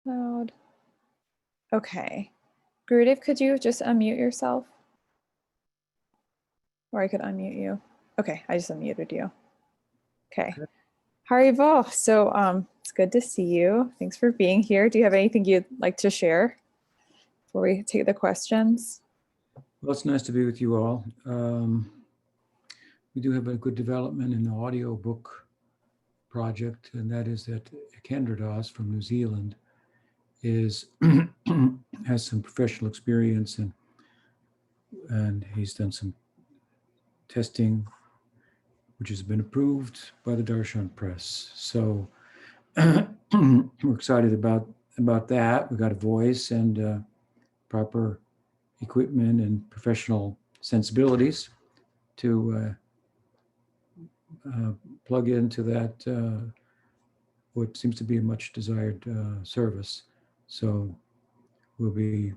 Loud. Okay. Gurudev, could you just unmute yourself? Or I could unmute you. Okay, I just unmuted you. Okay. Haribo, so it's good to see you. Thanks for being here. Do you have anything you'd like to share before we take the questions? Well, it's nice to be with you all. We do have a good development in the audio book project, and that is that Kendra Das from New Zealand has some professional experience, and he's done some testing, which has been approved by the Darshan Press. So we're excited about that. We got a voice and proper equipment and professional sensibilities to plug into that what seems to be a much desired service. So we'll be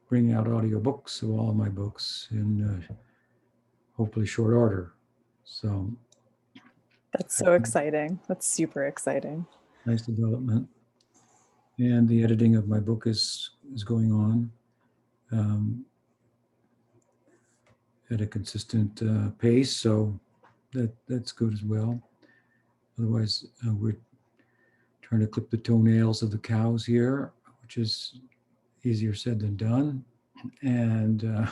bringing out audio books of all of my books in hopefully short order. So that's so exciting. That's super exciting. Nice development. And the editing of my book is going on at a consistent pace, so that's good as well. Otherwise, we're trying to clip the toenails of the cows here, which is easier said than done, and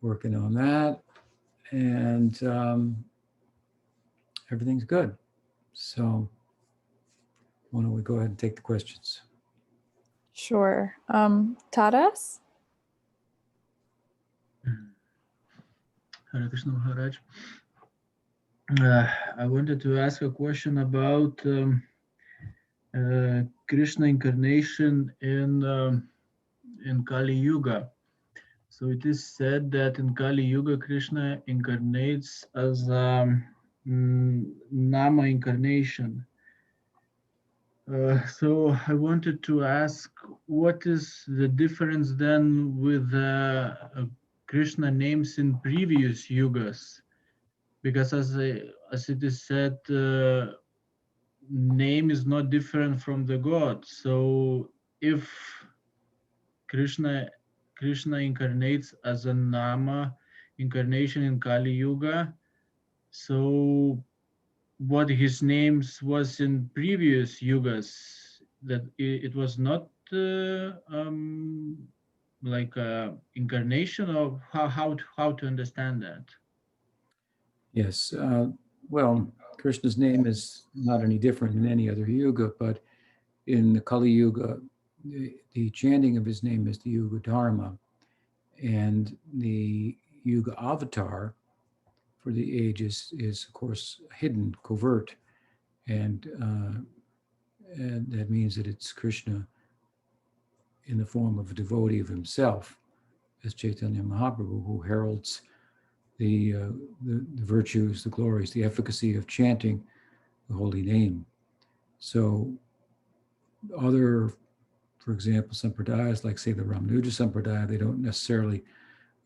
working on that, and everything's good. So why don't we go ahead and take the questions? Sure. Taras? Hare Krishna Maharaj. I wanted to ask a question about Krishna incarnation in Kali Yuga. So it is said that in Kali Yuga, Krishna incarnates as Nama incarnation. So I wanted to ask, what is the difference then with Krishna names in previous yugas? Because as it is said, name is not different from the God. So if Krishna incarnates as a Nama incarnation in Kali Yuga, so what his names was in previous yugas, that it was not like a incarnation, of how to understand that? Yes, well, Krishna's name is not any different in any other yuga, but in the Kali Yuga, the chanting of his name is the Yuga Dharma, and the Yuga Avatar for the ages is of course hidden, covert, and that means that it's Krishna in the form of a devotee of himself, as Chaitanya Mahaprabhu, who heralds the virtues, the glories, the efficacy of chanting the holy name. So other, for example, sampradayas, like say the Ramanuja Sampradaya, they don't necessarily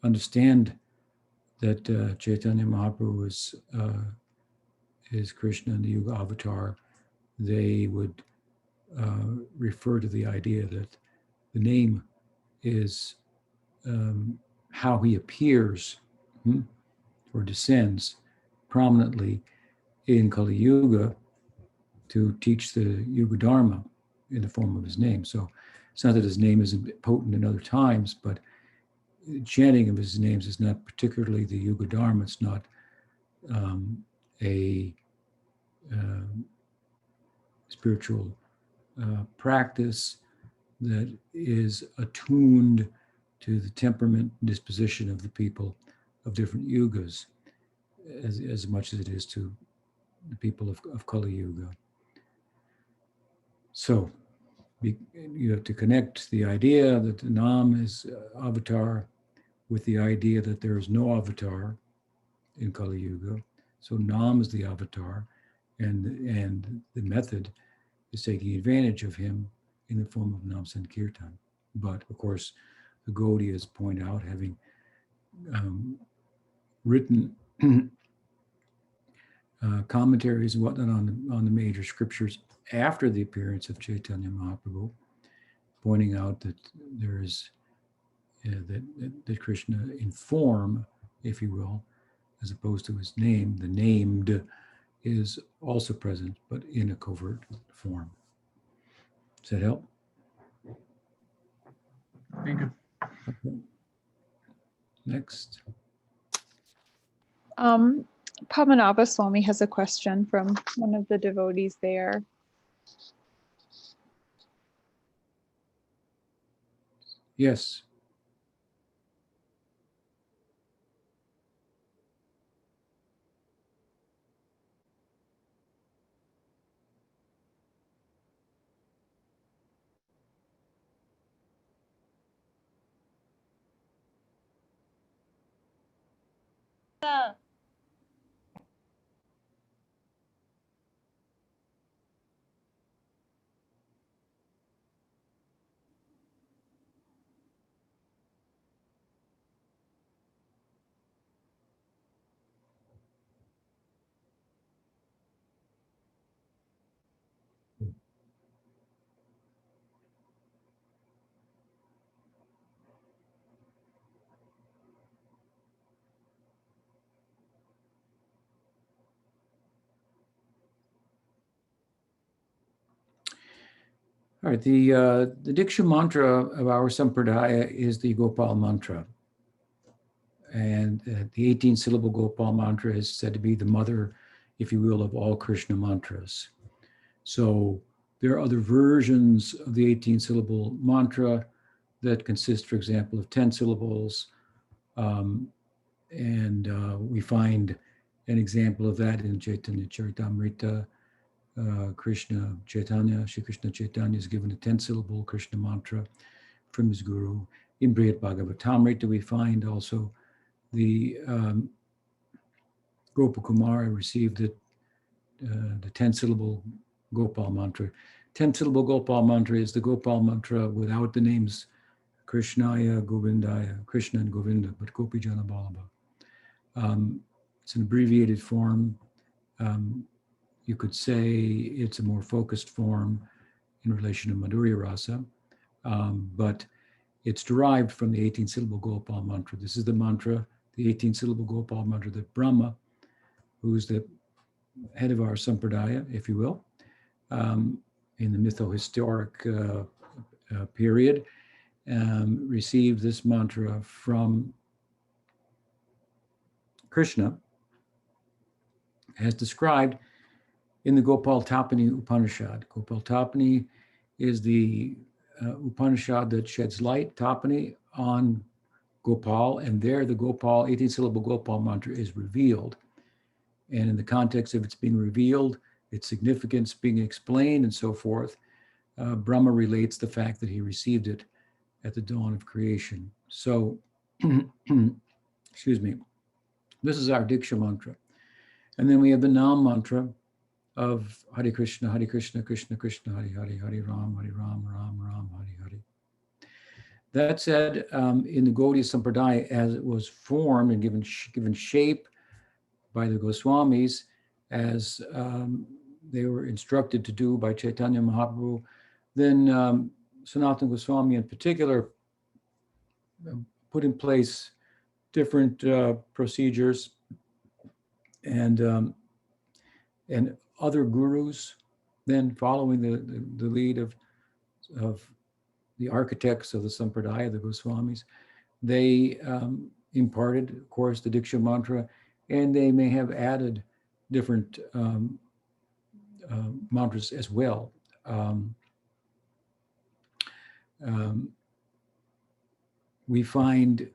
understand that Chaitanya Mahaprabhu is Krishna in the Yuga Avatar. They would refer to the idea that the name is how he appears or descends prominently in Kali Yuga to teach the Yuga Dharma in the form of his name. So it's not that his name isn't potent in other times, but chanting of his names is not particularly the Yuga Dharma. It's not a spiritual practice that is attuned to the temperament and disposition of the people of different yugas as much as it is to the people of Kali Yuga. So you have to connect the idea that the Nam is avatar with the idea that there is no avatar in Kali Yuga. So Nam is the avatar, and the method is taking advantage of him in the form of Nam Sankirtan. But of course, the Gaudiyas point out, having written commentaries and whatnot on the major scriptures after the appearance of Chaitanya Mahaprabhu, pointing out that there is that Krishna in form, if you will, as opposed to his name, the named is also present, but in a covert form. Does that help? Thank you. Okay. Next. Padmanabha Swami has a question from one of the devotees there. Yes. All right, the Diksha mantra of our Sampradaya is the Gopal mantra. And the 18-syllable Gopal mantra is said to be the mother, if you will, of all Krishna mantras. So there are other versions of the 18-syllable mantra that consist, for example, of 10 syllables. We find an example of that in Chaitanya Charitamrita. Krishna Chaitanya, Shri Krishna Chaitanya is given a 10-syllable Krishna mantra from his guru. In Brihad Bhagavatamrita, we find also the Gopakumara received the 10-syllable Gopal mantra. 10-syllable Gopal mantra is the Gopal mantra without the names Krishnaya, Govindaya, Krishna and Govinda, but Gopijana Vallabha. It's an abbreviated form. You could say it's a more focused form in relation to Madhurya Rasa, but it's derived from the 18-syllable Gopal mantra. This is the mantra, the 18-syllable Gopal mantra that Brahma, who's the head of our Sampradaya, if you will, in the mytho-historic period, received this mantra from Krishna, as described in the Gopal Tapani Upanishad. Gopal Tapani is the Upanishad that sheds light, Tapani, on Gopal, and there the Gopal, 18-syllable Gopal mantra is revealed. And in the context of its being revealed, its significance being explained and so forth, Brahma relates the fact that he received it at the dawn of creation. So, excuse me, this is our Diksha mantra. And then we have the Nam mantra of Hare Krishna, Krishna Krishna, Hare Hare, Hare Ram, Ram Ram, Hare Hare. That said, in the Gaudiya Sampradaya, as it was formed and given shape by the Goswamis, as they were instructed to do by Chaitanya Mahaprabhu, then Sanatana Goswami in particular put in place different procedures, and other gurus then following the lead of the architects of the Sampradaya, the Goswamis, they imparted, of course, the Diksha mantra, and they may have added different mantras as well. We find,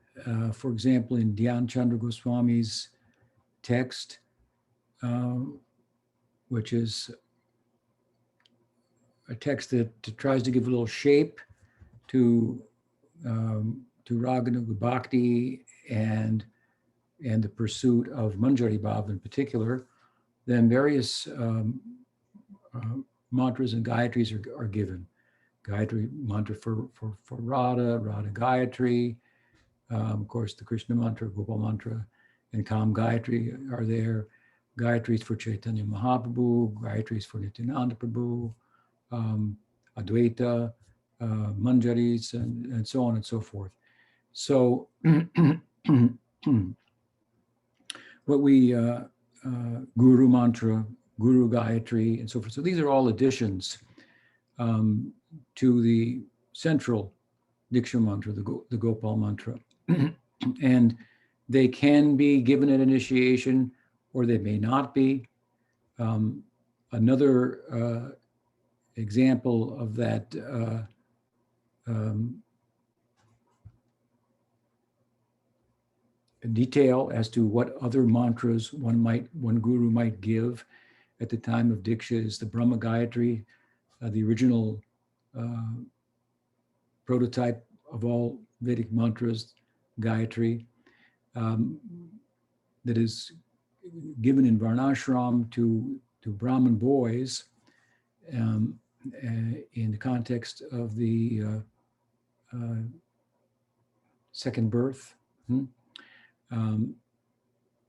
for example, in Dhyan Chandra Goswami's text, which is a text that tries to give a little shape to Raganuga Bhakti and the pursuit of Manjari Bhav in particular, then various mantras and gayatris are given. Gayatri mantra for Radha, Radha Gayatri, of course the Krishna mantra, Gopal mantra, and Kam Gayatri are there. Gayatris for Chaitanya Mahaprabhu, Gayatris for Nityananda Prabhu, Advaita, Manjaris, and so on and so forth. So what we, Guru Mantra, Guru Gayatri, and so forth. So these are all additions to the central Diksha mantra, the Gopal mantra. And they can be given at initiation or they may not be. Another example of that detail as to what other mantras one guru might give at the time of Diksha is the Brahma Gayatri, the original prototype of all Vedic mantras, Gayatri, that is given in Varnashram to Brahmin boys in the context of the second birth.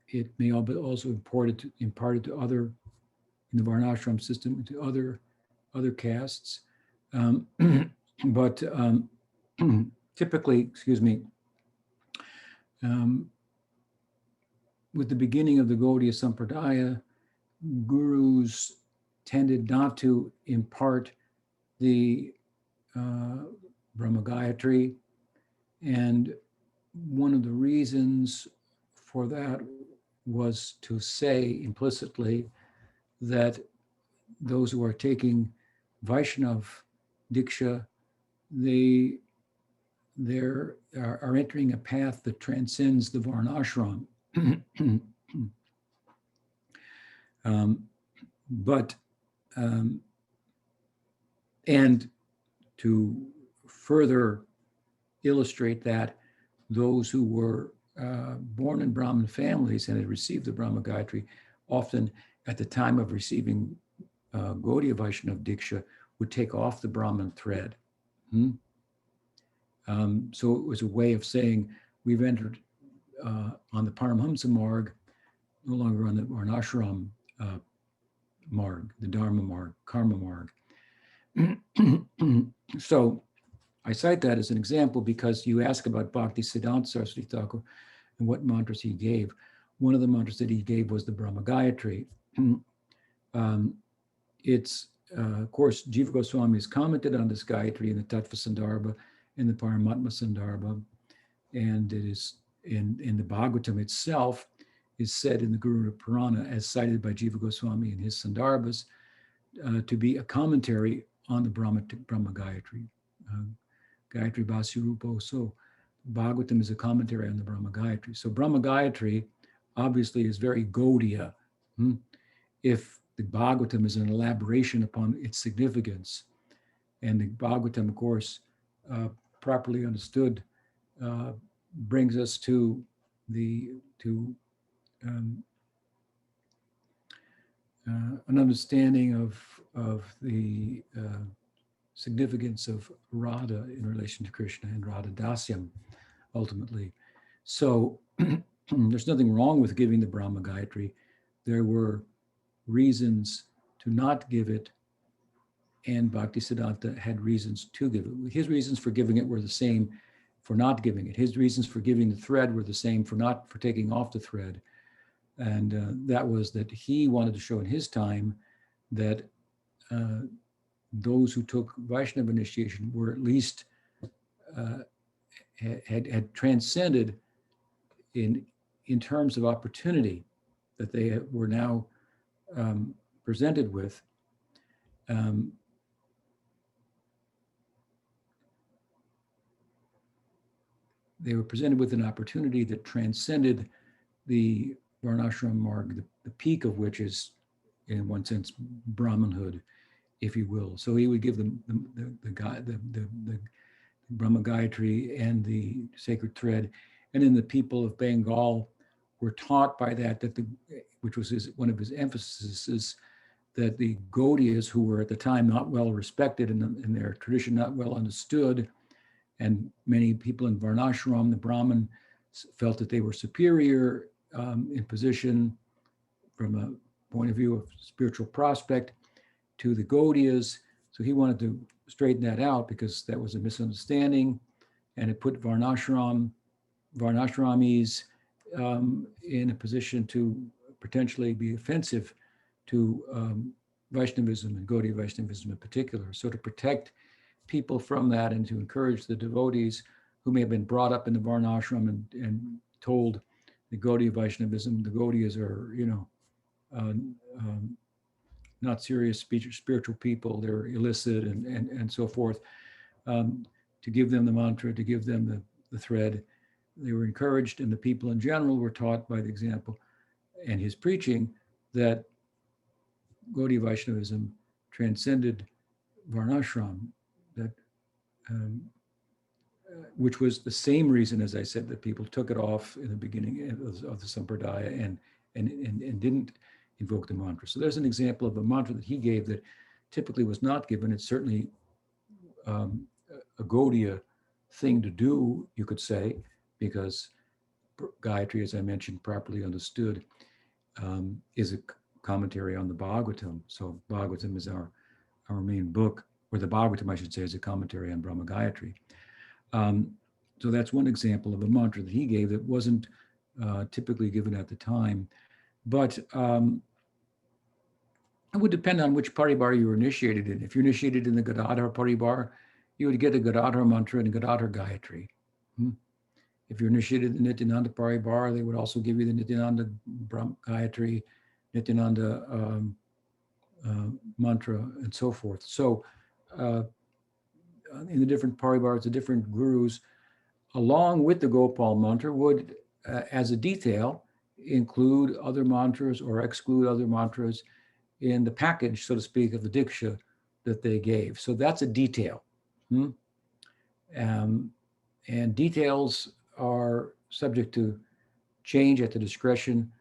It may also imparted to other, in the Varnashram system, to other castes. But typically, excuse me, with the beginning of the Gaudiya Sampradaya, gurus tended not to impart the Brahma Gayatri. And one of the reasons for that was to say implicitly that those who are taking Vaishnav Diksha, they are entering a path that transcends the Varnashram. And to further illustrate that, those who were born in Brahmin families and had received the Brahma Gayatri, often at the time of receiving Gaudiya Vaishnava Diksha, would take off the Brahmin thread. So it was a way of saying, we've entered on the Paramhamsa Marg, no longer on the Varnashram Marg, the Dharma Marg, Karma Marg. So I cite that as an example because you ask about Bhakti Siddhanta Saraswati Thakur and what mantras he gave. One of the mantras that he gave was the Brahma Gayatri. It's, of course, Jiva Goswami has commented on this Gayatri in the Tattva Sandarbha, in the Paramatma Sandarbha, and it is in the Bhagavatam itself is said in the Garuda Purana, as cited by Jiva Goswami in his Sandarbhas, to be a commentary on the Brahma Gayatri. Gayatri Bhasirupo. So Bhagavatam is a commentary on the Brahma Gayatri. So Brahma Gayatri obviously is very Gaudiya. If the Bhagavatam is an elaboration upon its significance, and the Bhagavatam, of course, properly understood, brings us to an understanding of the significance of Radha in relation to Krishna and Radha Dasyam, ultimately. So there's nothing wrong with giving the Brahma Gayatri. There were reasons to not give it, and Bhaktisiddhanta had reasons to give it. His reasons for giving it were the same for not giving it. His reasons for giving the thread were the same for taking off the thread. And that was that he wanted to show in his time that those who took Vaishnava initiation were at least had transcended in terms of opportunity that they were now presented with. They were presented with an opportunity that transcended the Varnashram Marg, the peak of which is, in one sense, Brahmanhood, if you will. So he would give them the Brahma Gayatri and the sacred thread. And then the people of Bengal were taught by that, which was one of his emphases, that the Gaudiyas, who were at the time not well respected and in their tradition not well understood, and many people in Varnashram, the Brahmin, felt that they were superior in position from a point of view of spiritual prospect to the Gaudiyas. So he wanted to straighten that out because that was a misunderstanding, and it put Varnashramis in a position to potentially be offensive to Vaishnavism and Gaudiya Vaishnavism in particular. So to protect people from that and to encourage the devotees who may have been brought up in the Varnashram and told the Gaudiya Vaishnavism, the Gaudiyas are, not serious spiritual people, they're illicit and so forth, to give them the mantra, to give them the thread. They were encouraged, and the people in general were taught by the example and his preaching that Gaudiya Vaishnavism transcended Varnashram, that which was the same reason, as I said, that people took it off in the beginning of the Sampradaya and didn't invoke the mantra. So there's an example of a mantra that he gave that typically was not given. It's certainly a Gaudiya thing to do, you could say, because Gayatri, as I mentioned, properly understood, is a commentary on the Bhagavatam. So Bhagavatam is our main book, or the Bhagavatam, I should say, is a commentary on Brahma Gayatri. So that's one example of a mantra that he gave that wasn't typically given at the time. But it would depend on which paribar you were initiated in. If you're initiated in the Gadadhar paribar, you would get a Gadadhar mantra and Gadadhar Gayatri. If you're initiated in the Nityananda paribar, they would also give you the Nityananda Gayatri, Nityananda mantra, and so forth. So in the different paribars, the different gurus, along with the Gopal mantra, would, as a detail, include other mantras or exclude other mantras in the package, so to speak, of the Diksha that they gave. So that's a detail. And details are subject to change at the discretion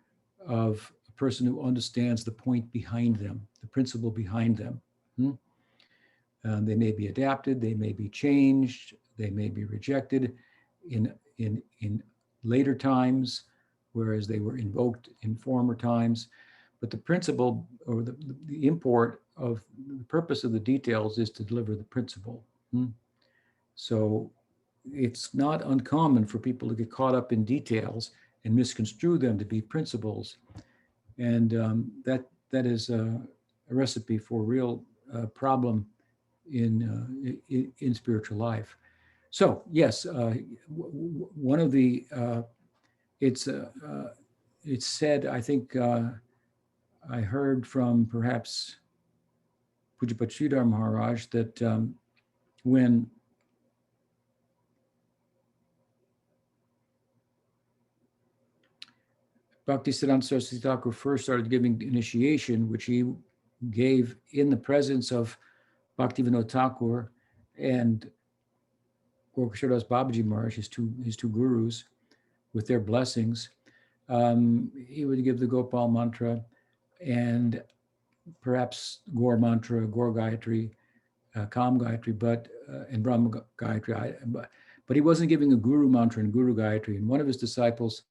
of a person who understands the point behind them, the principle behind them. They may be adapted, they may be changed, they may be rejected in later times, whereas they were invoked in former times. But the principle, or the import of the purpose of the details, is to deliver the principle. So it's not uncommon for people to get caught up in details and misconstrue them to be principles. And that is a recipe for real problem in spiritual life. So yes, one of the it's said, I think I heard from perhaps Pujapat Sridhar Maharaj that when Bhaktisiddhanta Saraswati Thakur first started giving initiation, which he gave in the presence of Bhaktivinoda Thakur and Gorkashadas Babaji Maharaj, his two gurus, with their blessings, he would give the Gopal mantra and perhaps Gaur mantra, Gaur Gayatri, Kam Gayatri, and Brahma Gayatri. But he wasn't giving a Guru mantra and Guru Gayatri. And one of his disciples,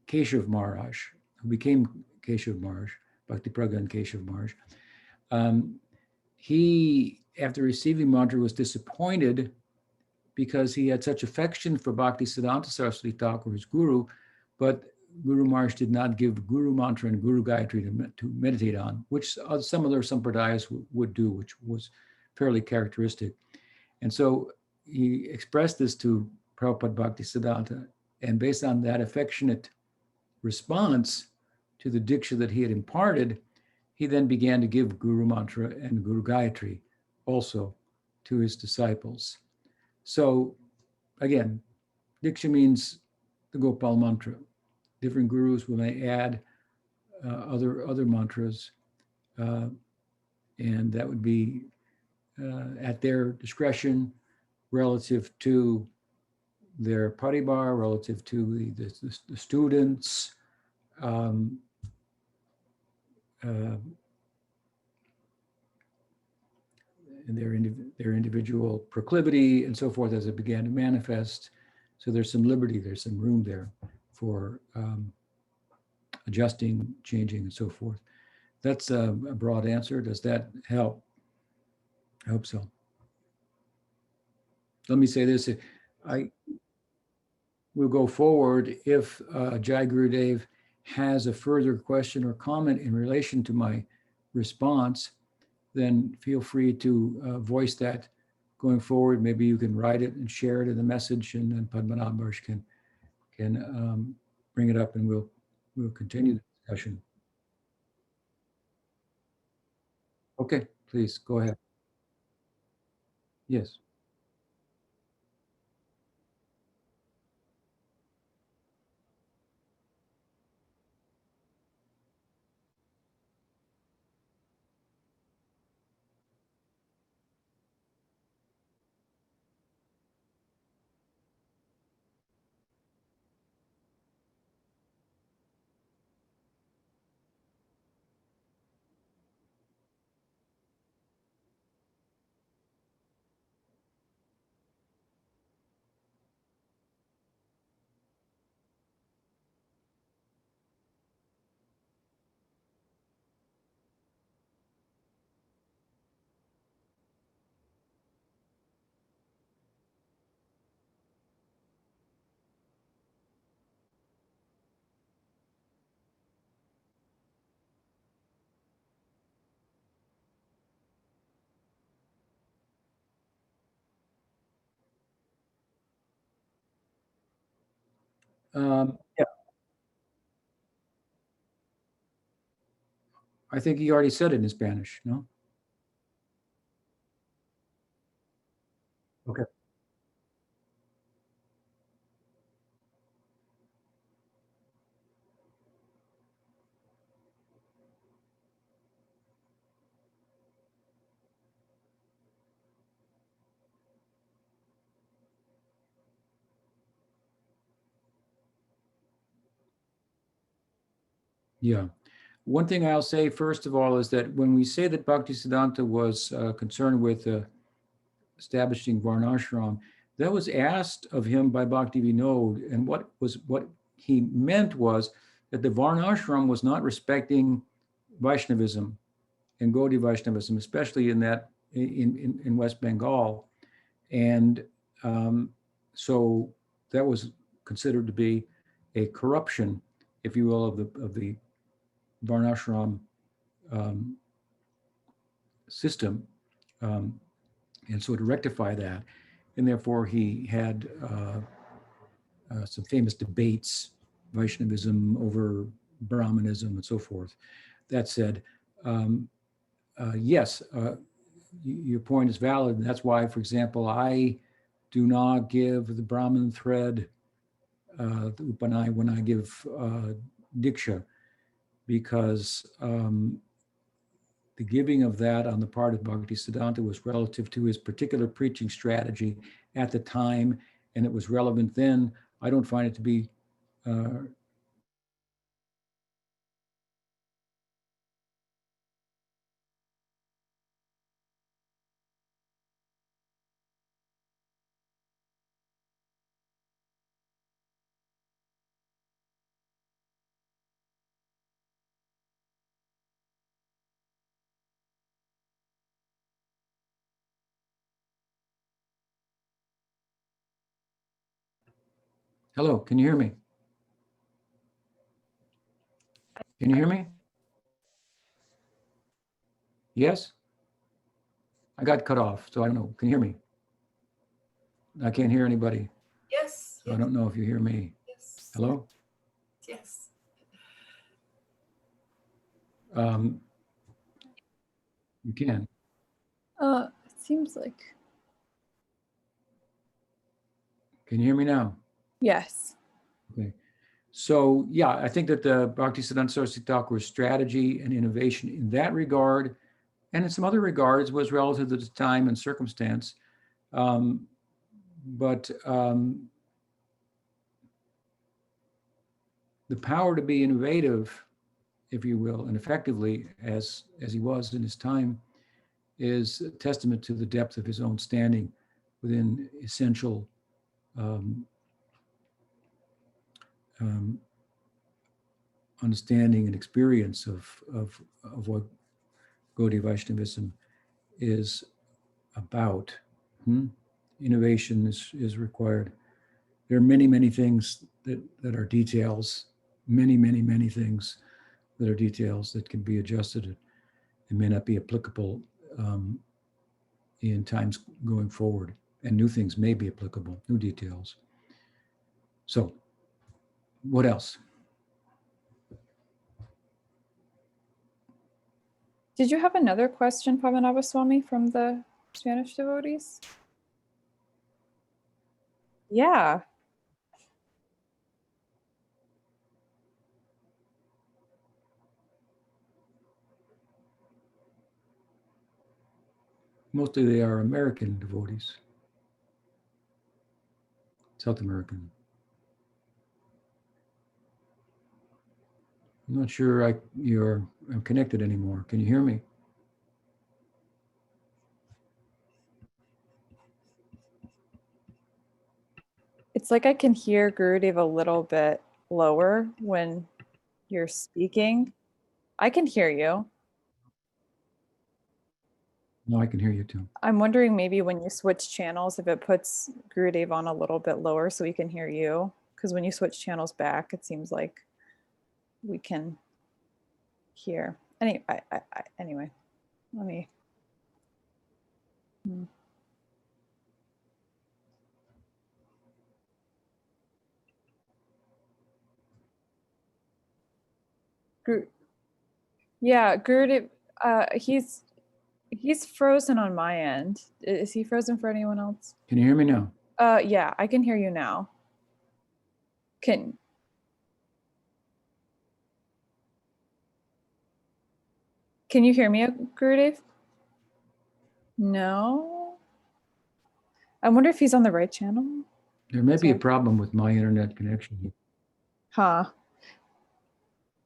Keshav Maharaj, who became Keshav Maharaj, Bhakti Pragan Keshav Maharaj, he, after receiving mantra, was disappointed because he had such affection for Bhaktisiddhanta Saraswati Thakur, his guru, but Guru Maharaj did not give Guru mantra and Guru Gayatri to meditate on, which some other sampradayas would do, which was fairly characteristic. And so he expressed this to Prabhupada Bhaktisiddhanta, and based on that affectionate response to the Diksha that he had imparted, he then began to give Guru mantra and Guru Gayatri also to his disciples. So again, Diksha means the Gopal mantra. Different gurus may add other mantras, and that would be at their discretion relative to their paribar, relative to the students, and their individual proclivity and so forth as it began to manifest. So there's some liberty, there's some room there for adjusting, changing, and so forth. That's a broad answer. Does that help? I hope so. Let me say this. I will go forward if Jai Gurudev has a further question or comment in relation to my response, then feel free to voice that going forward. Maybe you can write it and share it in the message, and then Padmanabharsh can bring it up, and we'll continue the discussion. Okay, please go ahead. Yes. Yeah, I think he already said it in Spanish, no? Okay. Yeah. One thing I'll say, first of all, is that when we say that Bhaktisiddhanta was concerned with establishing Varnashram, that was asked of him by Bhakti Vinod, and what he meant was that the Varnashram was not respecting Vaishnavism and Gaudiya Vaishnavism, especially in West Bengal, and so that was considered to be a corruption, if you will, of the Varnashram system, and so to rectify that, and therefore he had some famous debates, Vaishnavism over Brahmanism and so forth. That said, yes, your point is valid, and that's why, for example, I do not give the Brahmin thread, the Upanai, when I give Diksha, because the giving of that on the part of Bhaktisiddhanta was relative to his particular preaching strategy at the time, and it was relevant then. I don't find it to be Hello, can you hear me? Can you hear me? Yes? I got cut off, so I don't know. Can you hear me? I can't hear anybody, Yes. so I don't know if you hear me. Yes. Hello? Yes. You can. It seems like Can you hear me now? yes. Okay. So yeah, I think that the Bhaktisiddhanta Saraswati Thakur's strategy and innovation in that regard, and in some other regards, was relative to the time and circumstance. But the power to be innovative, if you will, and effectively, as he was in his time, is a testament to the depth of his own standing within essential um, understanding and experience of what Gaudiya Vaishnavism is about. Innovation is required. There are many, many things that are details, many things that are details that can be adjusted and may not be applicable in times going forward. And new things may be applicable, new details. So, what else? Did you have another question, Padmanabha Swami, from the Spanish devotees? Yeah. Mostly they are American devotees, South American. I'm not sure I'm connected anymore. Can you hear me? It's like I can hear Gurudev a little bit lower when you're speaking. I can hear you. No, I can hear you too. I'm wondering maybe when you switch channels, if it puts Gurudev on a little bit lower so we can hear you. Because when you switch channels back, it seems like we can hear. Anyway, let me. Yeah, Gurudev, he's frozen on my end. Is he frozen for anyone else? Can you hear me now? Yeah, I can hear you now. Can you hear me, Gurudev? No. I wonder if he's on the right channel. There may be a Sorry. problem with my internet connection. Huh.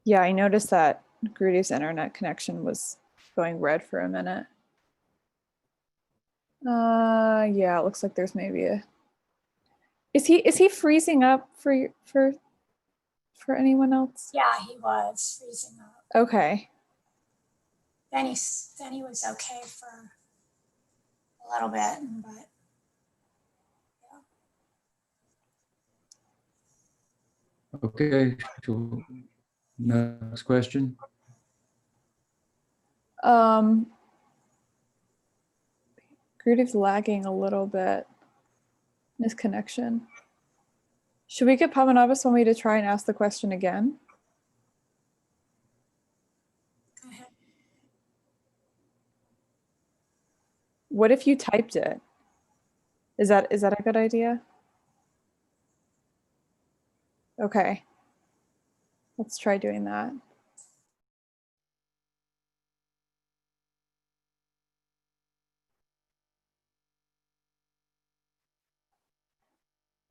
Yeah, I noticed that Gurudev's internet connection was going red for a minute. Yeah, it looks like there's maybe a. Is he freezing up for anyone else? Yeah, he was freezing up. Okay. Then he was okay for a little bit, but Okay, so next question. Gurudev's lagging a little bit in his connection. Should we get Padmanabha Swami to try and ask the question again? go ahead. What if you typed it? Is that a good idea? Okay. Let's try doing that.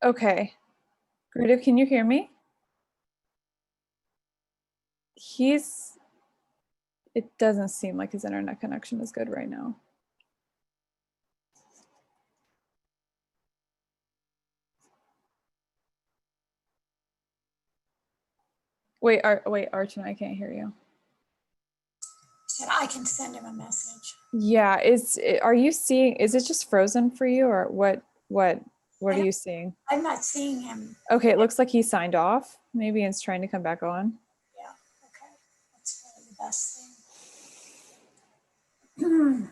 Okay. Gurudev, can you hear me? It doesn't seem like his internet connection is good right now. Wait, Archana, I can't hear you. He said I can send him a message. Yeah, are you seeing, is it just frozen for you, or what are you seeing? I'm not seeing him. Okay, it looks like he signed off. Maybe he's trying to come back on. Yeah, okay. That's really the best thing.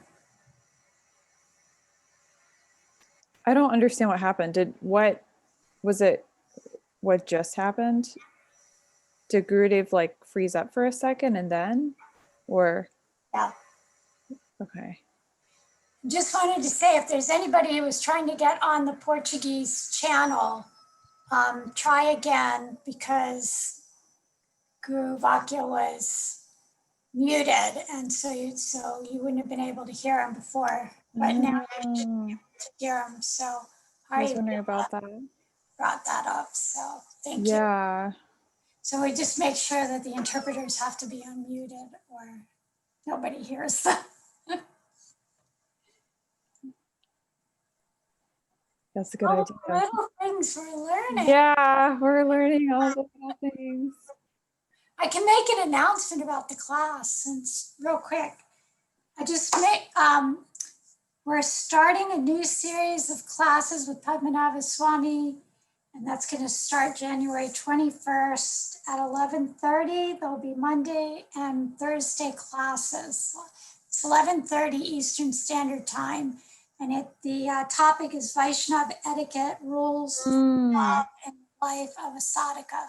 I don't understand what happened. What just happened? Did Gurudev like freeze up for a second and then, or? Yeah. Okay. Just wanted to say, if there's anybody who was trying to get on the Portuguese channel, try again, because Guru Vakya was muted, and so you wouldn't have been able to hear him before. But now you should be able to hear him. So I was wondering about that. brought that up. So thank you. Yeah. So we just make sure that the interpreters have to be unmuted, or nobody hears them. That's a good All idea. the little things we're learning. Yeah, we're learning all the little things. I can make an announcement about the class since real quick. I just make, we're starting a new series of classes with Padmanabha Swami, and that's going to start January 21st at 11:30. There'll be Monday and Thursday classes. It's 11:30 Eastern Standard Time, and the topic is Vaishnav etiquette rules in the life of a sadhaka.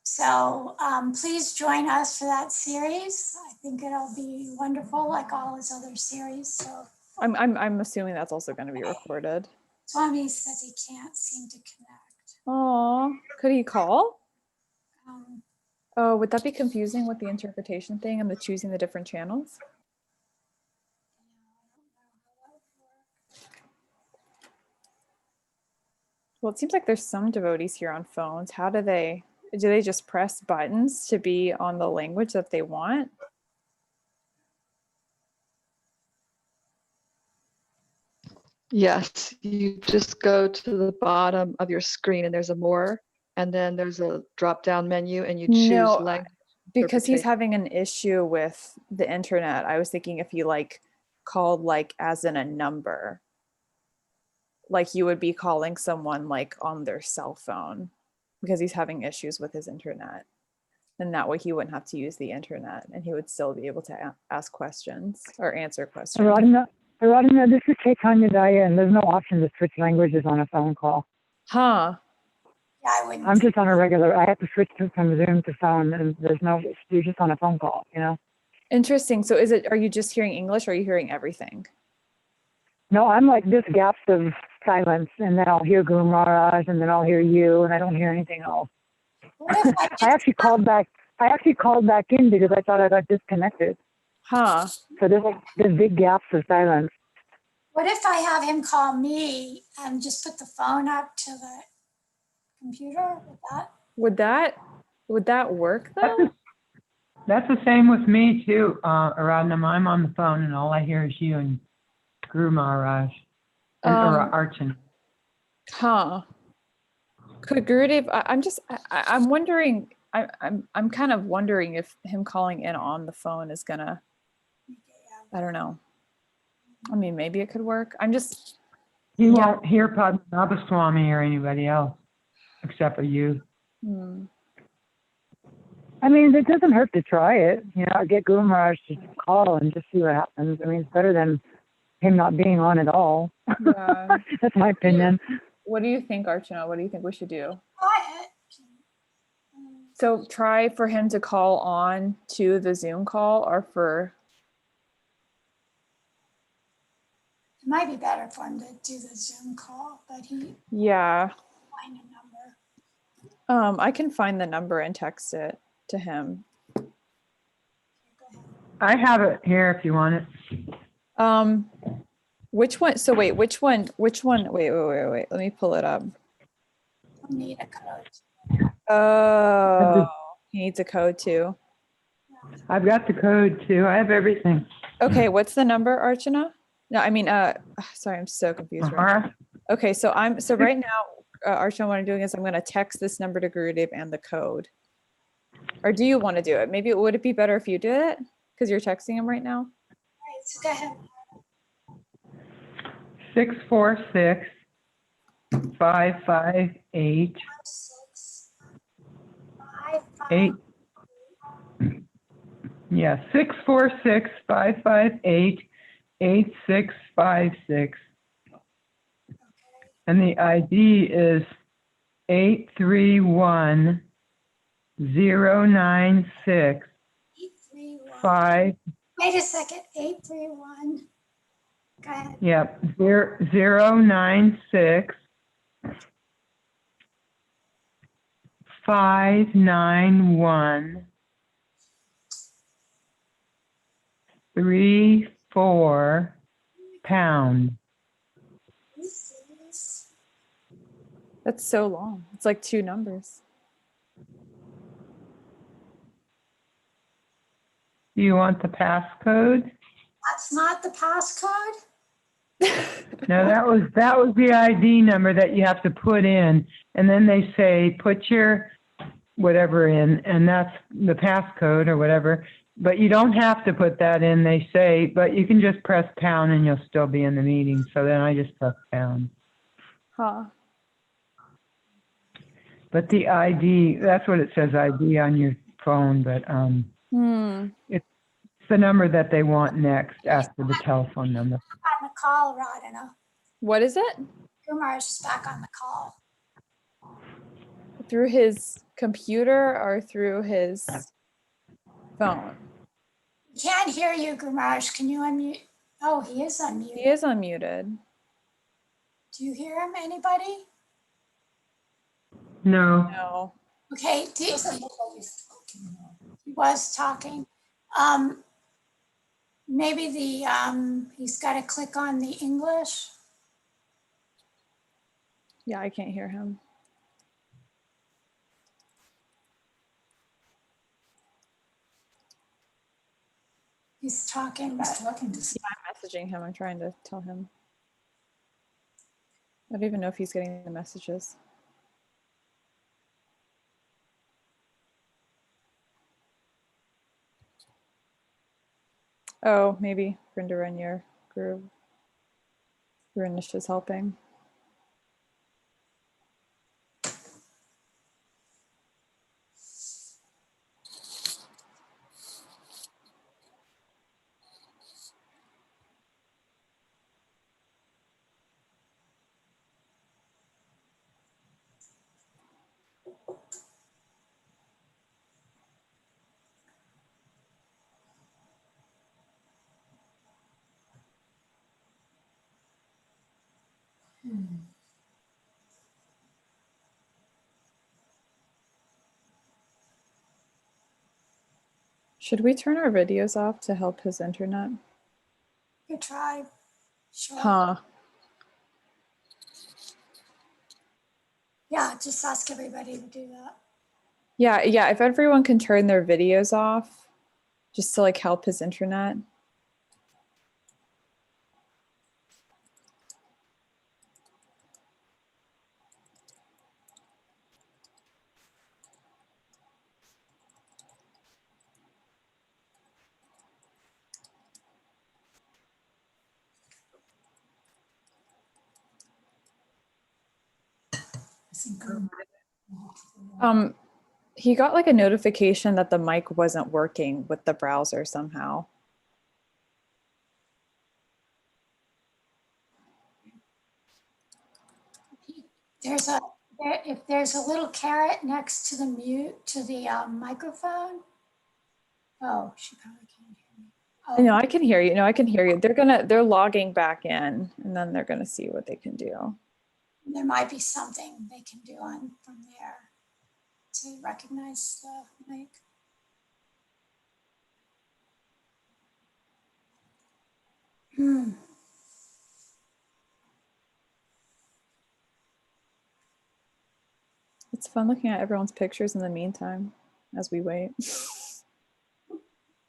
So please join us for that series. I think it'll be wonderful, like all his other series. So I'm assuming that's also going to be recorded. Swami says he can't seem to connect. Oh, could he call? Um, Oh, would that be confusing with the interpretation thing and the choosing the different channels? Well, it seems like there's some devotees here on phones. How do they just press buttons to be on the language that they want? Yes, you just go to the bottom of your screen and there's a more, and then there's a drop down menu and you choose No, language. because he's interpretation. having an issue with the internet. I was thinking if he like called like as in a number, like you would be calling someone like on their cell phone because he's having issues with his internet. And that way he wouldn't have to use the internet and he would still be able to ask questions or answer questions. Radhana, this is Chaitanya Daya, and there's no option to switch languages on a phone call. Huh. yeah, I wouldn't. I'm just on a regular, I have to switch from Zoom to phone, and there's no, you're just on a phone call, you know? Interesting. So are you just hearing English or are you hearing everything? No, I'm like this gaps of silence, and then I'll hear Guru Maharaj, and then I'll hear you, and I don't hear anything else. What if I I just, actually called back in because I thought I got disconnected. Huh. So there's big gaps of silence. what if I have him call me and just put the phone up to the computer with that? Would that work though? That's the same with me too, Aradnam. I'm on the phone and all I hear is you and Guru Maharaj or Archana. Huh. Could Gurudev, I'm wondering, I'm kind of wondering if him calling in on the phone is gonna, I don't know. I mean, maybe it could work. He won't hear Padmanabha Swami or anybody else except for you. I mean, it doesn't hurt to try it. You know, get Guru Maharaj to call and just see what happens. I mean, it's better than him not being on at all. Yeah. That's my opinion. What do you think, Archana? What do you think we should do? Try it. So try for him to call on to the Zoom call or for, It might be better for him to do the Zoom call, but he yeah. find a number. I can find the number and text it to him. I have it here if you want it. Which one? So wait, which one? Wait. Let me pull it up. I'll need a code. Oh, he needs a code too. I've got the code too. I have everything. Okay, what's the number, Archana? No, I mean, sorry, I'm so confused right now. Okay, so right now, Archana, what I'm doing is I'm going to text this number to Gurudev and the code. Or do you want to do it? Maybe would it be better if you did it because you're texting him right now? All right, so go ahead. 646 558 6, 5, 5. 8. Yeah, 646 558 8656. And the ID is 831 096 831. 5. Wait a second. 831. Go ahead. Yep, 096 591 34 pound. This is That's so long. It's like 2 numbers. Do you want the passcode? that's not the passcode. No, that was the ID number that you have to put in, and then they say put your whatever in, and that's the passcode or whatever. But you don't have to put that in, they say, but you can just press pound and you'll still be in the meeting. So then I just press pound. Huh. But the ID, that's what it says, ID on your phone, but it's the number that they want next after the telephone number. On the call, Radhana. What is it? Kumar is just back on the call. Through his computer or through his phone? Can't hear you, Gumaraj. Can you unmute? Oh, he is unmuted. He is unmuted. Do you hear him, anybody? No. No. Okay, he was talking. Maybe he's got to click on the English. Yeah, I can't hear him. He's talking, but I'm messaging him. I'm trying to tell him. I don't even know if he's getting the messages. Oh, maybe Brenda Renier group. Renish is helping. Should we turn our videos off to help his internet? good try. Sure. Huh. Yeah, just ask everybody to do that. Yeah, if everyone can turn their videos off just to like help his internet. He got like a notification that the mic wasn't working with the browser somehow. If there's a little caret next to the microphone. Oh, she probably can't hear me. Oh, No, I can hear you. No, I can hear you. They're logging back in and then they're gonna see what they can do. there might be something they can do from there to recognize the mic. It's fun looking at everyone's pictures in the meantime as we wait.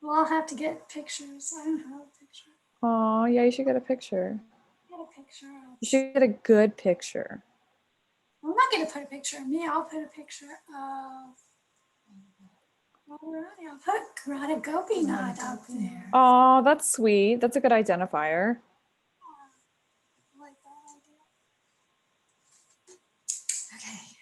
Well, I'll have to get pictures. I don't have a picture. Oh, yeah, you should get a picture. Get a picture. You should get a good picture. I'm not going to put a picture of me. I'll put a picture of. Alrighty, I'll put Radha Gopinath up there. Oh, that's sweet. That's a good identifier. I like that idea. Okay.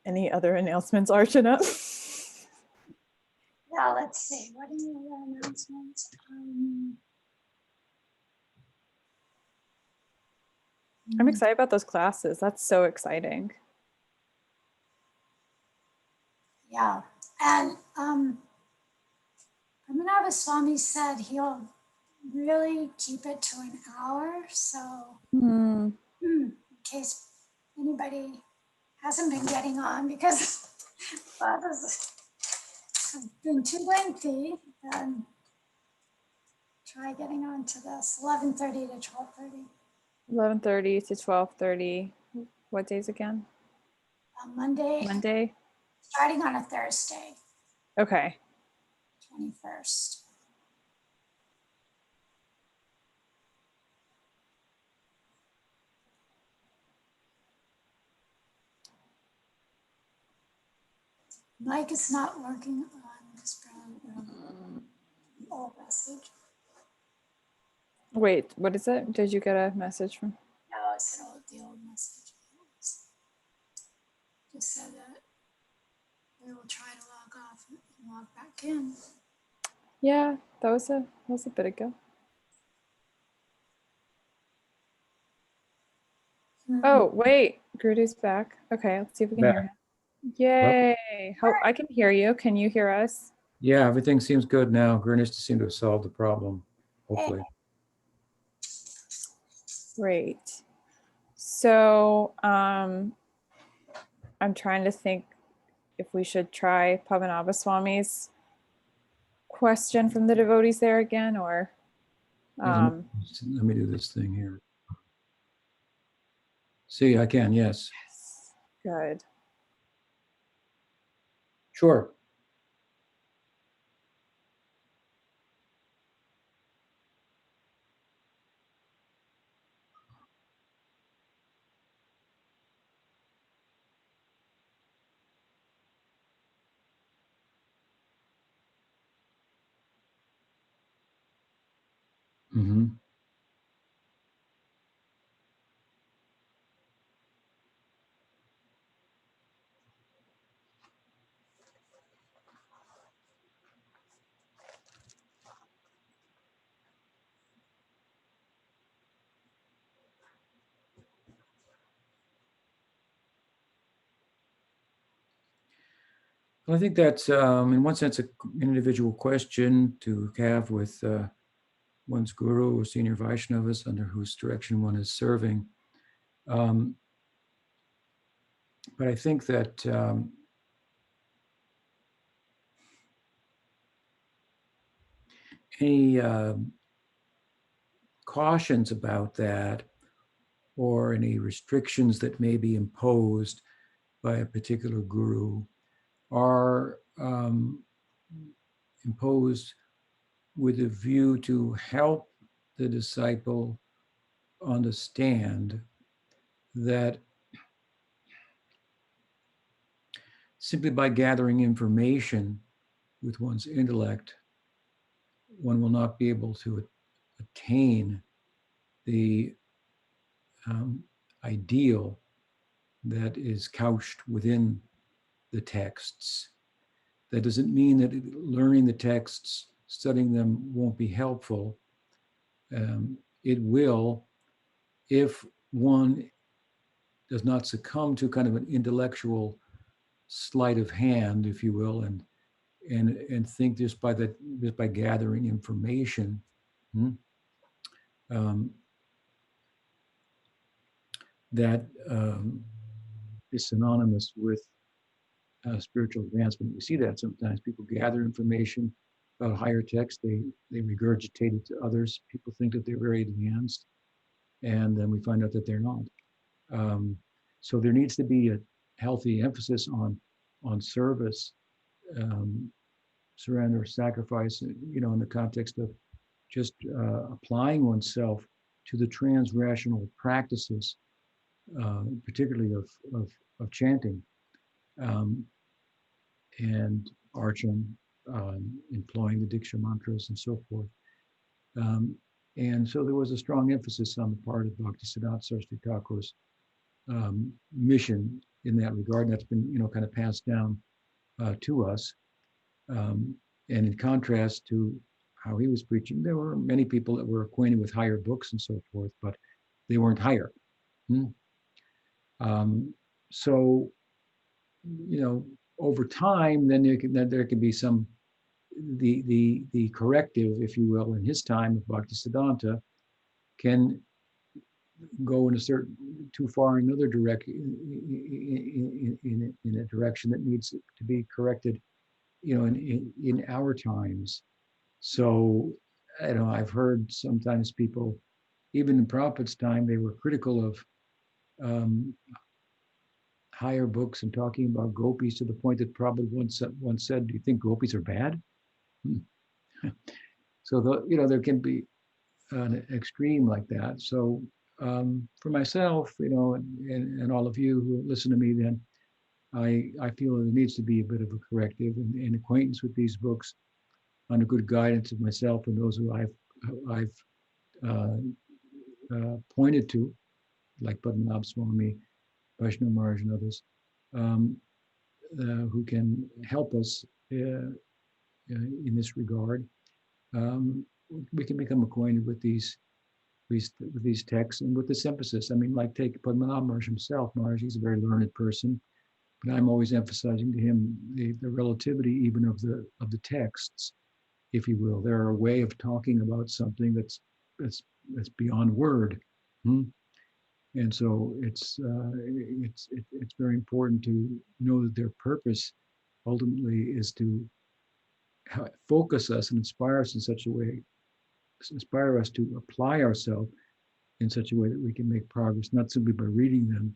Any other announcements, Archana? Yeah, let's see, what are the other announcements? I'm excited about those classes. That's so exciting. Yeah, and Ramanava Swami said he'll really keep it to an hour, so in case anybody hasn't been getting on because classes have been too lengthy, then try getting on to this, 11:30 to 12:30 11:30 to 12:30. What days again? on Monday, Monday? starting on a Thursday, Okay. 21st. Mike is not working on this old message. Wait, what is it? Did you get a message from? No, it's the old message. Just said that we will try to log off and log back in. Yeah, that was a bit ago. Oh, wait, Grudy's back. Okay, let's see if we can hear him. Yay. I can hear you. Can you hear us? Yeah, everything seems good now. Gurnish seemed to have solved the problem, hopefully. Great. So I'm trying to think if we should try Pavanava Swami's question from the devotees there again, or Yeah, let me do this thing here. See, I can, yes. good. Sure. Mm-hmm. Well, I think that's, in one sense, an individual question to have with one's guru or senior Vaishnavas under whose direction one is serving. But I think that any cautions about that or any restrictions that may be imposed by a particular guru are imposed with a view to help the disciple understand that simply by gathering information with one's intellect, one will not be able to attain the ideal that is couched within the texts. That doesn't mean that learning the texts, studying them won't be helpful. It will if one does not succumb to kind of an intellectual sleight of hand, if you will, and think just by gathering information, that is synonymous with spiritual advancement. We see that sometimes people gather information about higher text, they regurgitate it to others. People think that they're very advanced, and then we find out that they're not. So there needs to be a healthy emphasis on service, surrender, sacrifice, in the context of just applying oneself to the transrational practices, particularly of chanting and archan, employing the Diksha mantras and so forth. And so there was a strong emphasis on the part of Bhaktisiddhanta Saraswati Thakur's mission in that regard. And that's been, kind of passed down to us. And in contrast to how he was preaching, there were many people that were acquainted with higher books and so forth, but they weren't higher. So, over time, then there can be some the corrective, if you will, in his time of Bhaktisiddhanta can go in a certain too far in another direction in a direction that needs to be corrected, in our times. So I've heard sometimes people, even in Prabhupada's time, they were critical of higher books and talking about gopis to the point that Prabhupada once said, "Do you think gopis are bad?" So there can be an extreme like that. So for myself, and all of you who listen to me, then I feel there needs to be a bit of a corrective and acquaintance with these books under good guidance of myself and those who I've pointed to, like Padmanabh Swami, Vaishnava Maharaj, and others, who can help us in this regard. We can become acquainted with these texts and with this emphasis. I mean, like take Padmanabh Maharaj himself. Maharaj, he's a very learned person, but I'm always emphasizing to him the relativity even of the texts, if you will. They're a way of talking about something that's beyond word. And so it's very important to know that their purpose ultimately is to focus us and inspire us in such a way, inspire us to apply ourselves in such a way that we can make progress, not simply by reading them.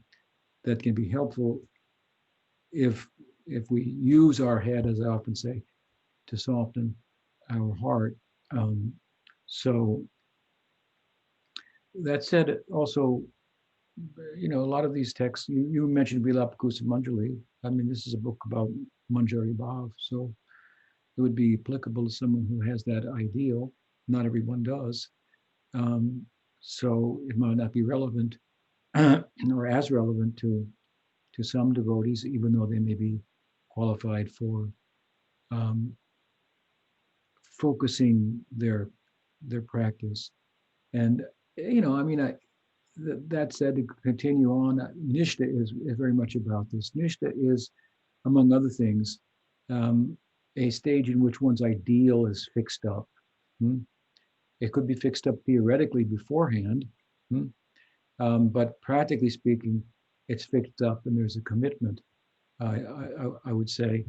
That can be helpful if we use our head, as I often say, to soften our heart. So that said, also, a lot of these texts, you mentioned Vilapakusa Manjali. I mean, this is a book about Manjari Bhav, so it would be applicable to someone who has that ideal. Not everyone does. So it might not be relevant or as relevant to some devotees, even though they may be qualified for focusing their practice. And that said, to continue on, Nishta is very much about this. Nishta is, among other things, a stage in which one's ideal is fixed up. It could be fixed up theoretically beforehand, but practically speaking, it's fixed up and there's a commitment, I would say,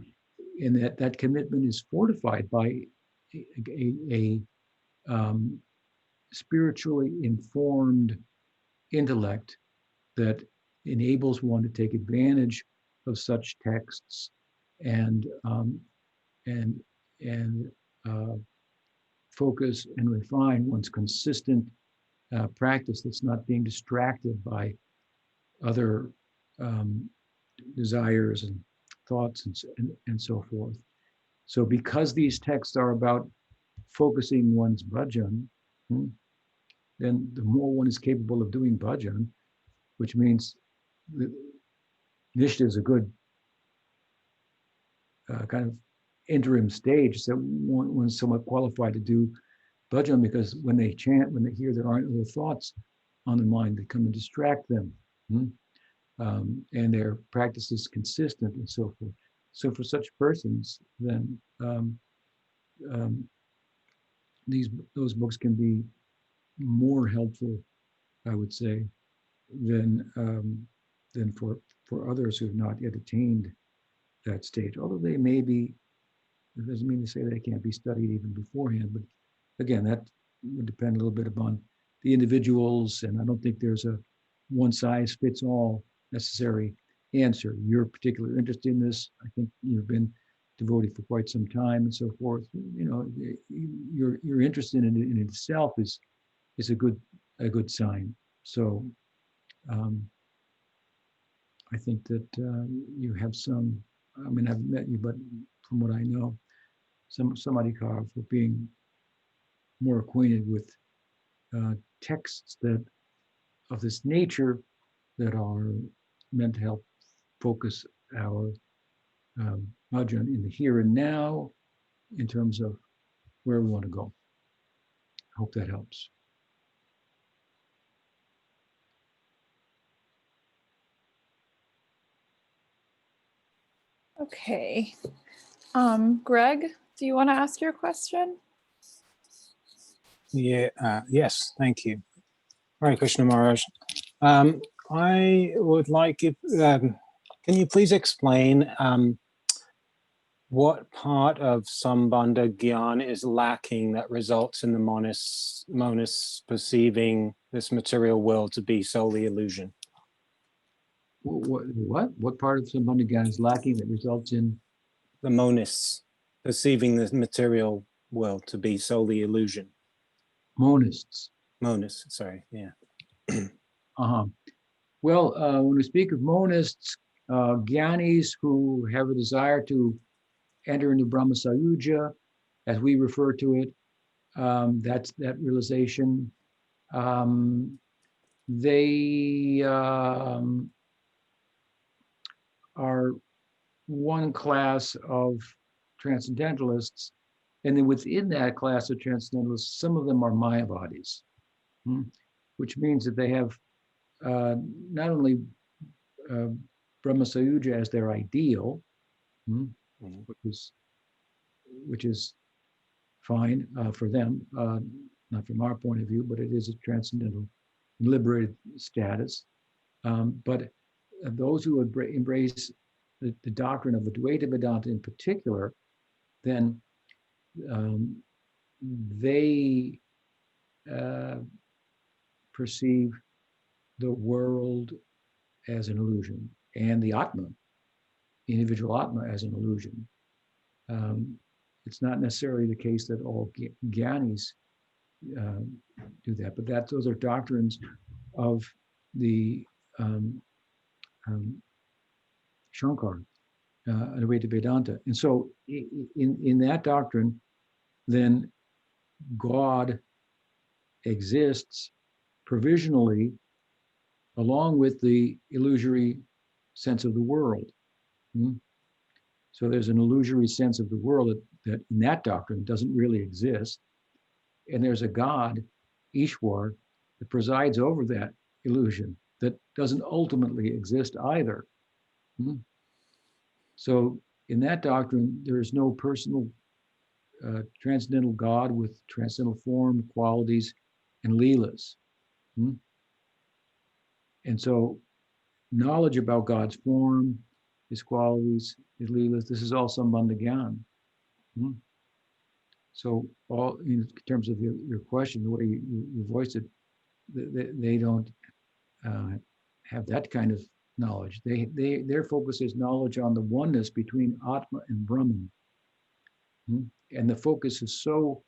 in that commitment is fortified by a spiritually informed intellect that enables one to take advantage of such texts and focus and refine one's consistent practice that's not being distracted by other desires and thoughts and so forth. So because these texts are about focusing one's bhajan, then the more one is capable of doing bhajan, which means Nishta is a good kind of interim stage, so one's somewhat qualified to do bhajan, because when they chant, when they hear there aren't other thoughts on the mind that come and distract them, and their practice is consistent and so forth. So for such persons, then those books can be more helpful, I would say, than for others who have not yet attained that stage. Although they may be, it doesn't mean to say they can't be studied even beforehand. But again, that would depend a little bit upon the individuals, and I don't think there's a one-size-fits-all necessary answer. You're particularly interested in this. I think you've been devotee for quite some time and so forth. Your interest in it in itself is a good sign. So I think that you have some. I mean, I've met you, but from what I know, some adhikar for being more acquainted with texts that of this nature that are meant to help focus our bhajan in the here and now in terms of where we want to go. Hope that helps. Okay. Greg, do you want to ask your question? Yeah, yes, thank you. Hare Krishna Maharaj. I would like if, can you please explain what part of Sambandha Gyan is lacking that results in the monist perceiving this material world to be solely illusion? What part of Sambandha Gyan is lacking that results in? The monists perceiving the material world to be solely illusion. Monists. Monists, sorry, yeah. Well, when we speak of monists, Gyanis who have a desire to enter into Brahma Sayuja, as we refer to it, that's that realization. They are one class of transcendentalists, and then within that class of transcendentalists, some of them are Maya bodies, which means that they have not only Brahma Sayuja as their ideal, which is fine for them, not from our point of view, but it is a transcendental, liberated status. But those who embrace the doctrine of Advaita Vedanta in particular, then they perceive the world as an illusion and the Atma, individual Atma, as an illusion. It's not necessarily the case that all Gyanis do that, but those are doctrines of the Shankar, Advaita Vedanta. And so in that doctrine, then God exists provisionally along with the illusory sense of the world. So there's an illusory sense of the world that in that doctrine doesn't really exist. And there's a God, Ishwar, that presides over that illusion that doesn't ultimately exist either. So in that doctrine, there is no personal transcendental God with transcendental form, qualities, and leelas. And so knowledge about God's form, his qualities, his leelas, this is all Sambandha Gyan. So all in terms of your question, the way you voiced it, they don't have that kind of knowledge. Their focus is knowledge on the oneness between Atma and Brahman. And the focus is so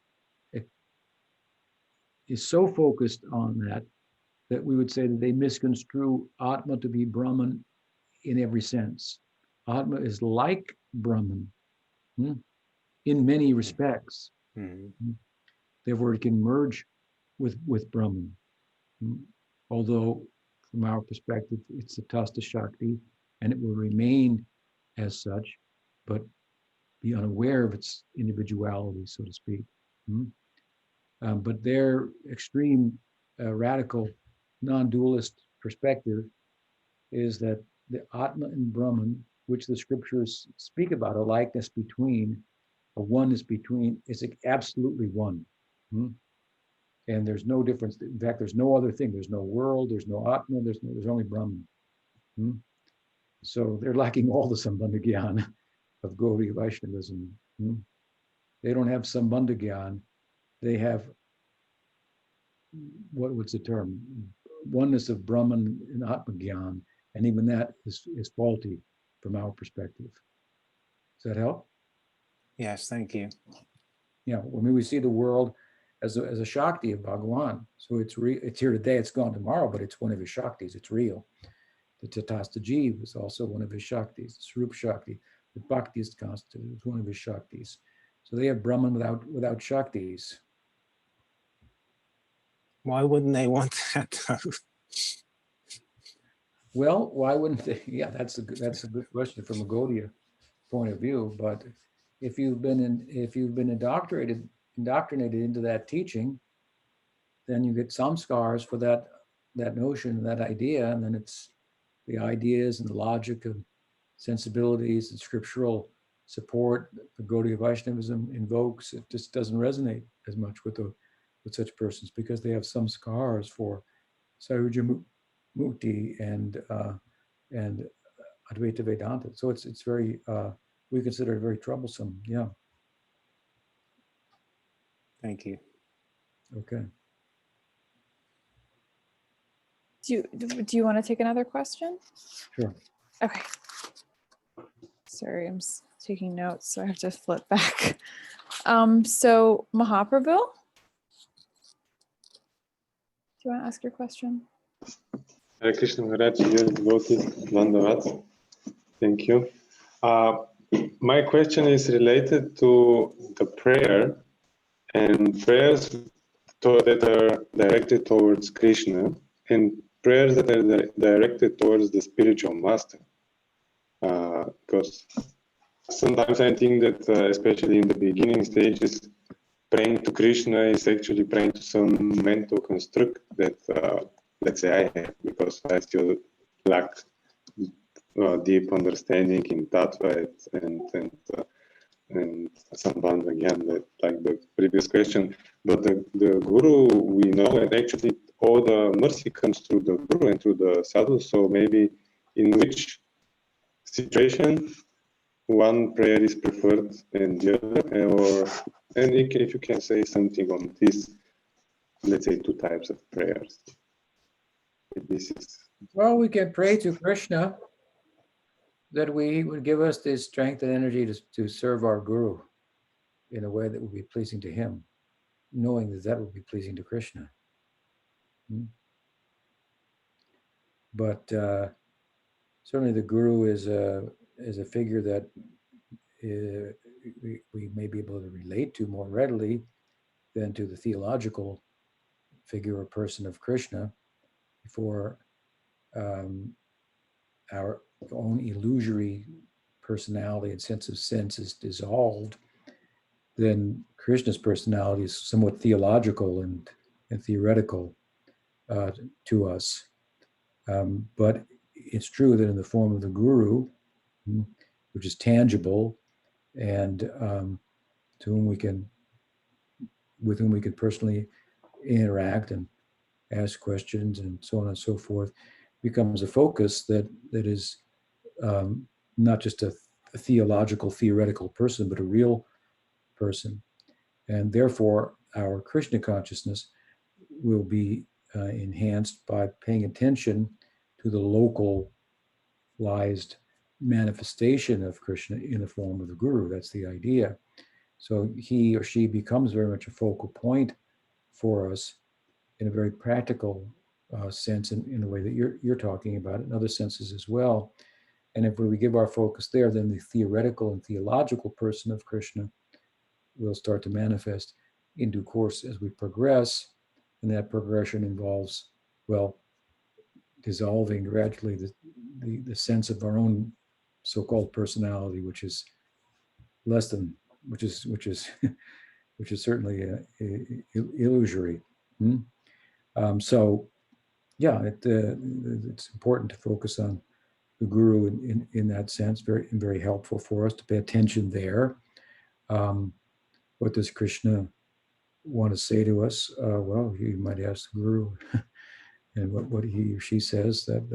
focused on that we would say that they misconstrue Atma to be Brahman in every sense. Atma is like Brahman in many respects. Therefore, it can merge with Brahman. Although, from our perspective, it's a Tasta Shakti, and it will remain as such, but be unaware of its individuality, so to speak. But their extreme, radical, non-dualist perspective is that the Atma and Brahman, which the scriptures speak about, a likeness between, a oneness between, is absolutely one. And there's no difference. In fact, there's no other thing. There's no world, there's no Atma, there's only Brahman. So they're lacking all the Sambandha Gyan of Gaudiya Vaishnavism. They don't have Sambandha Gyan. They have, what's the term? Oneness of Brahman and Atma Gyan. And even that is faulty from our perspective. Does that help? Yes, thank you. Yeah, when we see the world as a Shakti of Bhagavan. So it's here today, it's gone tomorrow, but it's one of his Shaktis, it's real. The Tatastha Jeev is also one of his Shaktis, the Swarup Shakti, the Bhakti is constituted, is one of his Shaktis. So they have Brahman without Shaktis. Why wouldn't they want that though? Well, why wouldn't they? Yeah, that's a good question from a Gaudiya point of view. But if you've been indoctrinated into that teaching, then you get some scars for that notion, that idea, and then it's the ideas and the logic of sensibilities and scriptural support the Gaudiya Vaishnavism invokes. It just doesn't resonate as much with such persons because they have some scars for Sahaja Mukti and Advaita Vedanta. So it's very we consider it very troublesome. Yeah. Thank you. Okay. Do you want to take another question? Sure. Okay. Sorry, I'm taking notes, so I have to flip back. So Mahaprabhu, do you want to ask your question? Hare Krishna Maharaj, dear devotees, Dandavat. Thank you. My question is related to the prayer and prayers that are directed towards Krishna and prayers that are directed towards the spiritual master. Because sometimes I think that, especially in the beginning stages, praying to Krishna is actually praying to some mental construct that, let's say, I have, because I still lack deep understanding in Tattva and Sambandha again, like the previous question. But the Guru, we know that actually all the mercy comes through the Guru and through the sadhu. So maybe in which situation one prayer is preferred than the other, and if you can say something on this, let's say, two types of prayers. This is Well, we can pray to Krishna that we would give us the strength and energy to serve our Guru in a way that would be pleasing to him, knowing that would be pleasing to Krishna. But certainly the Guru is a figure that we may be able to relate to more readily than to the theological figure or person of Krishna. Before our own illusory personality and sense of sense is dissolved, then Krishna's personality is somewhat theological and theoretical to us. But it's true that in the form of the Guru, which is tangible and with whom we can personally interact and ask questions and so on and so forth, becomes a focus that is not just a theological, theoretical person, but a real person. And therefore, our Krishna consciousness will be enhanced by paying attention to the localized manifestation of Krishna in the form of the Guru. That's the idea. So he or she becomes very much a focal point for us in a very practical sense, in the way that you're talking about it, in other senses as well. And if we give our focus there, then the theoretical and theological person of Krishna will start to manifest in due course as we progress. And that progression involves, well, dissolving gradually the sense of our own so-called personality, which is less than, which is certainly illusory. So, yeah, it's important to focus on the Guru in that sense. Very helpful for us to pay attention there. What does Krishna want to say to us? Well, you might ask the Guru, and what he or she says, that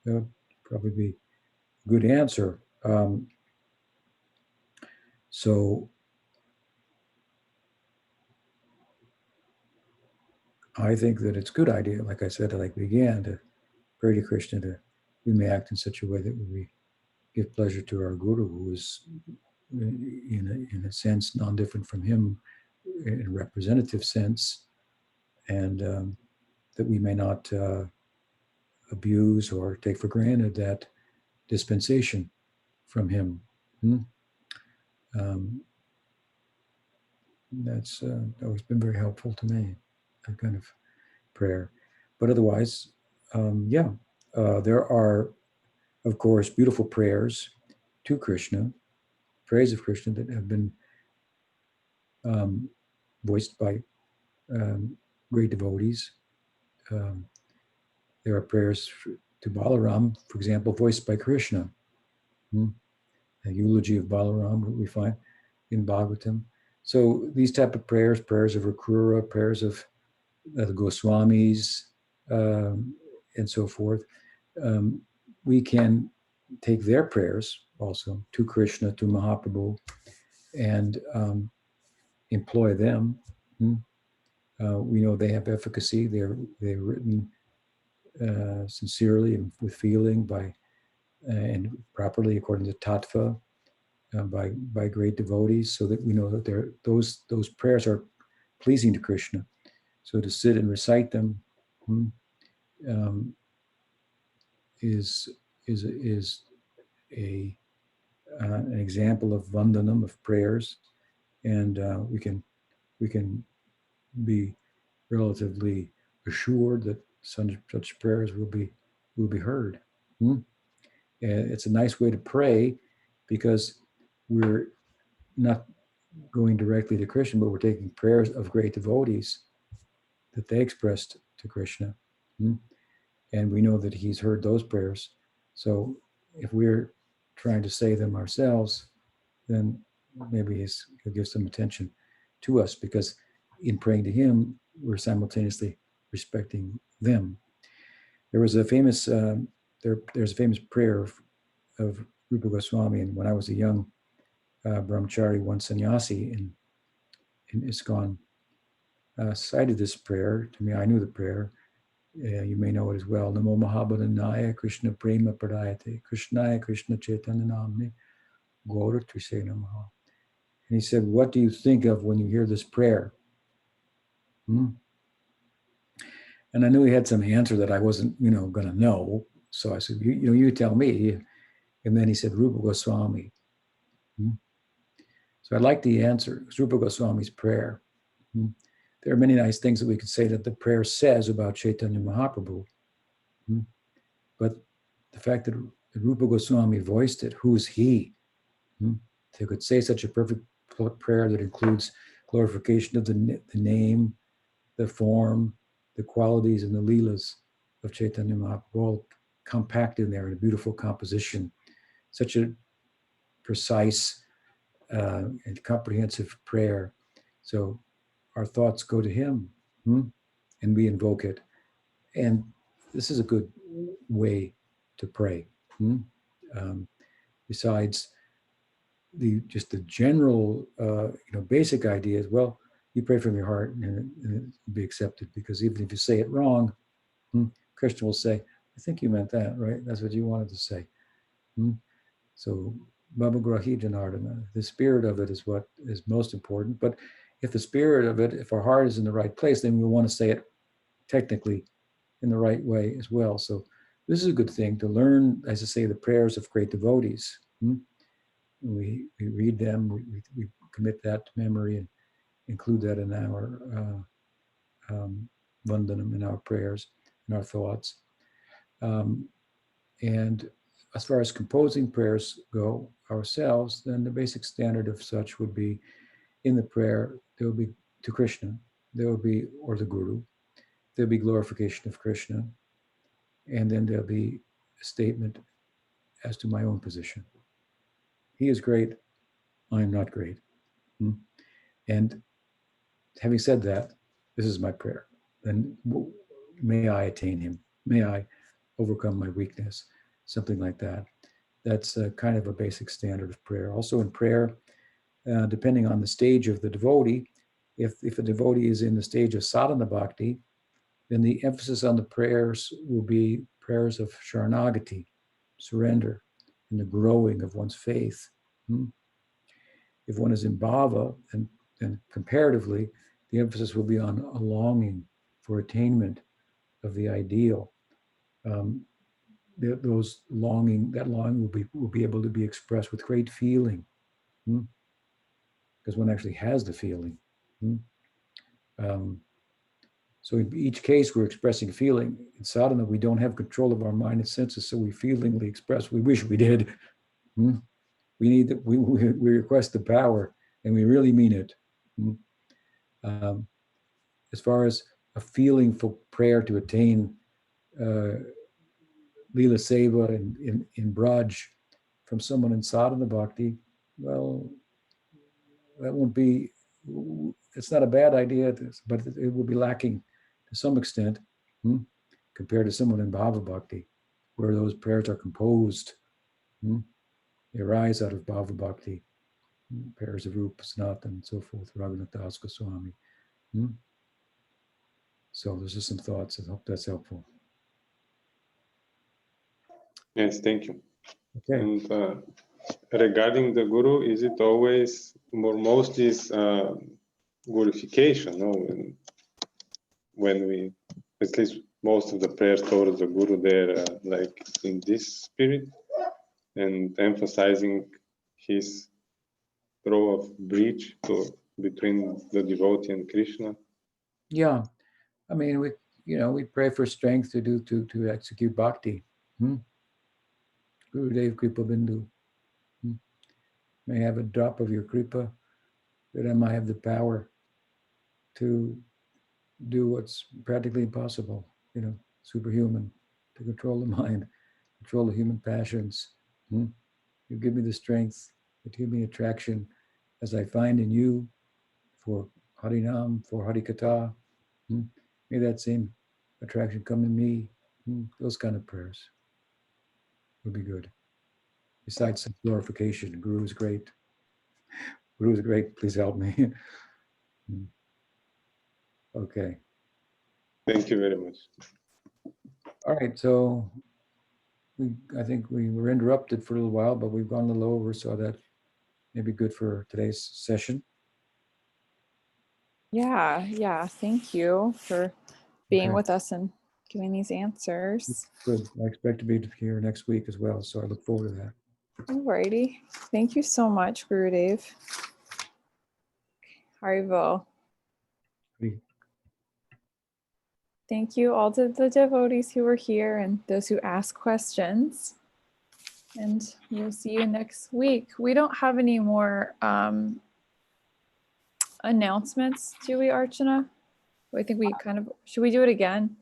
would probably be a good answer. So I think that it's a good idea, like I said, like we began, to pray to Krishna that we may act in such a way that we give pleasure to our Guru, who is in a sense non-different from him in a representative sense, and that we may not abuse or take for granted that dispensation from him. That's always been very helpful to me, that kind of prayer. But otherwise, yeah, there are, of course, beautiful prayers to Krishna, praise of Krishna that have been voiced by great devotees. There are prayers to Balaram, for example, voiced by Krishna. A eulogy of Balaram we find in Bhagavatam. So these type of prayers, prayers of Akrura, prayers of the Goswamis, and so forth, we can take their prayers also to Krishna, to Mahaprabhu, and employ them. We know they have efficacy. They're written sincerely and with feeling by and properly according to tattva by great devotees, so that we know that those prayers are pleasing to Krishna. So to sit and recite them is an example of vandanam, of prayers, and we can be relatively assured that such prayers will be heard. And it's a nice way to pray because we're not going directly to Krishna, but we're taking prayers of great devotees that they expressed to Krishna. And we know that he's heard those prayers. So if we're trying to say them ourselves, then maybe he'll give some attention to us, because in praying to him, we're simultaneously respecting them. There was a famous, there's a famous prayer of Rupa Goswami, and when I was a young brahmachari, one sannyasi in ISKCON cited this prayer to me. I knew the prayer. You may know it as well. Namo Mahabhadanaya Krishna Prema Pradayate Krishnaya Krishna Chaitanya Namne Gaura Trise Namaha. And he said, what do you think of when you hear this prayer? And I knew he had some answer that I wasn't, going to know. So I said, you tell me. And then he said, Rupa Goswami. So I like the answer. It's Rupa Goswami's prayer. There are many nice things that we could say that the prayer says about Chaitanya Mahaprabhu. But the fact that Rupa Goswami voiced it, who is he? They could say such a perfect prayer that includes glorification of the name, the form, the qualities, and the leelas of Chaitanya Mahaprabhu, all compact in there in a beautiful composition. Such a precise and comprehensive prayer. So our thoughts go to him, and we invoke it. And this is a good way to pray. Besides just the general, basic ideas, well, you pray from your heart and it'll be accepted, because even if you say it wrong, Krishna will say, I think you meant that, right? That's what you wanted to say. So Baba Grahi Janardana, the spirit of it is what is most important. But if the spirit of it, if our heart is in the right place, then we want to say it technically in the right way as well. So this is a good thing to learn, as I say, the prayers of great devotees. We read them, we commit that to memory and include that in our vandanam, in our prayers, in our thoughts. And as far as composing prayers go ourselves, then the basic standard of such would be, in the prayer, there will be to Krishna, there will be, or the Guru, there'll be glorification of Krishna, and then there'll be a statement as to my own position. He is great, I am not great. And having said that, this is my prayer. Then may I attain him, may I overcome my weakness, something like that. That's kind of a basic standard of prayer. Also in prayer, depending on the stage of the devotee, if a devotee is in the stage of sadhana bhakti, then the emphasis on the prayers will be prayers of sharanagati, surrender, and the growing of one's faith. If one is in bhava, then comparatively, the emphasis will be on a longing for attainment of the ideal. That longing will be able to be expressed with great feeling, because one actually has the feeling. So in each case, we're expressing feeling. In sadhana, we don't have control of our mind and senses, so we feelingly express. We wish we did. Hmm? We need that. We request the power, and we really mean it. Hmm? As far as a feeling for prayer to attain Lila Seva in Braj from someone in sadhana bhakti, well, that won't be, it's not a bad idea, but it will be lacking to some extent compared to someone in Bhava Bhakti, where those prayers are composed. They arise out of Bhava Bhakti, prayers of Rupa Sanat and so forth, Raghunath Das Goswami. So there's just some thoughts. I hope that's helpful. Yes, thank you. Okay. And regarding the guru, is it always mostly glorification? No, when we, at least most of the prayers towards the guru, they're like in this spirit and emphasizing his role of bridge between the devotee and Krishna. Yeah, I mean, we pray for strength to execute bhakti. Gurudev Kripa Bindu. May I have a drop of your kripa, that I might have the power to do what's practically impossible, superhuman, to control the mind, control the human passions. You give me the strength, you give me attraction, as I find in you for Harinam, for Harikatha. May that same attraction come in me. Those kind of prayers would be good. Besides some glorification, Guru is great. Guru is great. Please help me. Okay. Thank you very much. All right. So I think we were interrupted for a little while, but we've gone a little over, so that may be good for today's session. Yeah. Thank you for being Okay. with us and giving these answers. Good. I expect to be here next week as well, so I look forward to that. Alrighty. Thank you so much, Gurudev. Haribo. Hari. Thank you all to the devotees who were here and those who asked questions. And we'll see you next week. We don't have any more announcements, do we, Archana? I think we should we do it again?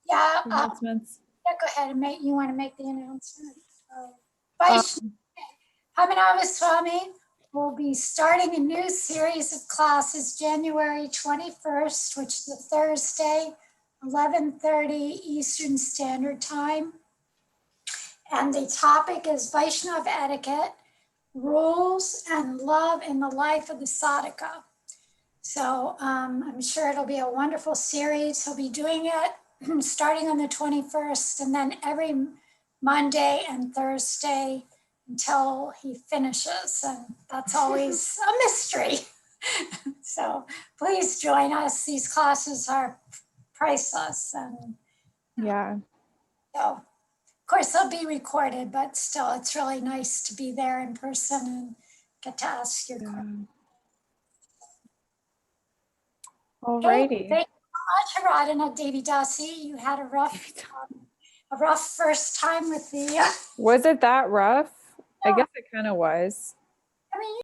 Yeah, Announcements. yeah, go ahead and you want to make the announcement. Pamanava Swami will be starting a new series of classes January 21st, which is a Thursday, 11:30 Eastern Standard Time. And the topic is Vaishnav etiquette, rules and love in the life of the sadhaka. So I'm sure it'll be a wonderful series. He'll be doing it starting on the 21st and then every Monday and Thursday until he finishes. And that's always a mystery. So please join us. These classes are priceless. And Yeah. so, of course, they'll be recorded, but still, it's really nice to be there in person and get to ask your questions. Alrighty. Thank you so much, Aradhana Devi Dasi. You had a rough first time with the. Was it that rough? I guess it kind of was. I mean,